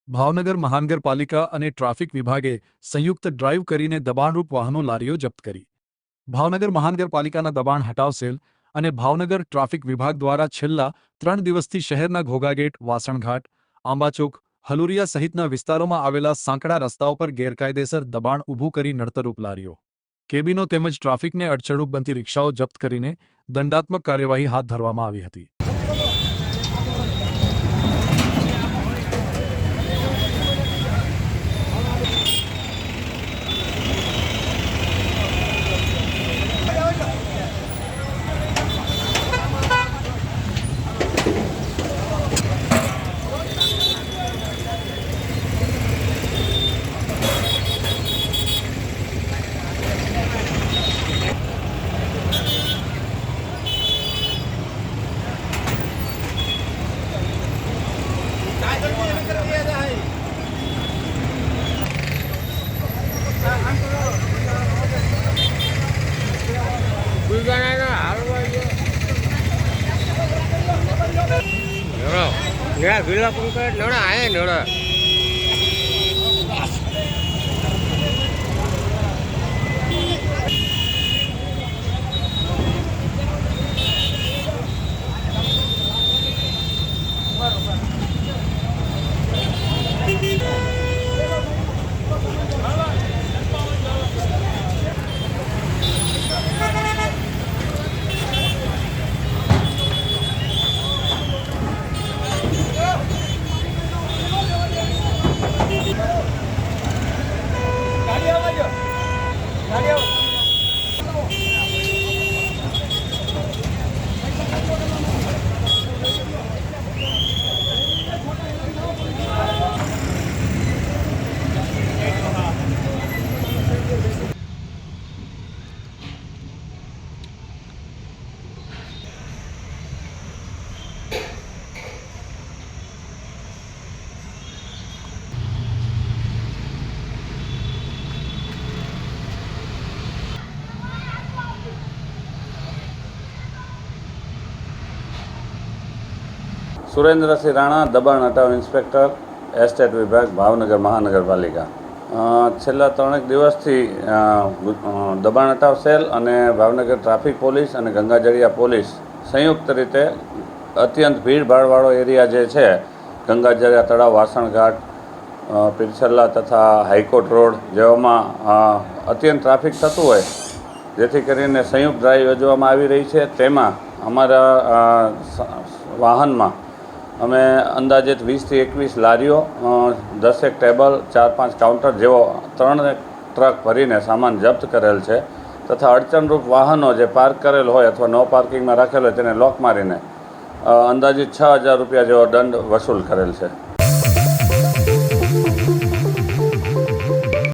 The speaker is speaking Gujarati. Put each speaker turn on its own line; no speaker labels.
ભાવનગર મહાનગરપાલિકા અને ટ્રાફિક વિભાગે સંયુક્ત ડ્રાઈવ કરીને દબાણરૂપ વાહનો લારીઓ જપ્ત કરી. ભાવનગર મહાનગરપાલિકાના દબાણ હટાવ સેલ અને ભાવનગર ટ્રાફિક વિભાગ દ્વારા છેલ્લા 3 દિવસથી શહેરના ઘોઘાગેટ, વાસણઘાટ, આંબાચોક, હલુરિયા સહિતના વિસ્તારોમાં આવેલા સાંકડા રસ્તાઓ પર ગેરકાયદેસર દબાણ ઊભું કરી નડતરરૂપ લારીઓ, કેબિનો તેમજ ટ્રાફિકને અડચણરૂપ બનતી રિક્ષાઓ જપ્ત કરીને દંડાત્મક કાર્યવાહી હાથ ધરવામાં આવી હતી.
વિલા પંકજ નડા આયે નડા
સુરેન્દ્રસિંહ રાણા, દબાણ હટાવ ઇન્સ્પેક્ટર, એસ્ટેટ વિભાગ, ભાવનગર મહાનગરપાલિકા. છેલ્લા 3 દિવસથી દબાણ હટાવ સેલ અને ભાવનગર ટ્રાફિક પોલીસ અને ગંગાજળિયા પોલીસ સંયુક્ત રીતે અત્યંત ભીડભાડવાળો એરિયા જે છે, ગંગાજળિયા તળાવ, વાસણઘાટ, પીરછલ્લા તથા હાઈકોર્ટ રોડ જેવામાં અત્યંત ટ્રાફિક થતું હોય, જેથી કરીને સંયુક્ત ડ્રાઈવ યોજવામાં આવી રહી છે. તેમાં અમારા વાહનમાં અમે અંદાજિત 20 થી 21 લારીઓ, 10 ટેબલ, 4-5 કાઉન્ટર જેવો 3 ટ્રક ભરીને સામાન જપ્ત કરેલ છે તથા અડચણરૂપ વાહનો જે પાર્ક કરેલ હોય અથવા નો પાર્કિંગમાં રાખેલ હોય તેને લોક મારીને અંદાજિત 6,000 રૂપિયા જેવો દંડ વસૂલ કરેલ છે.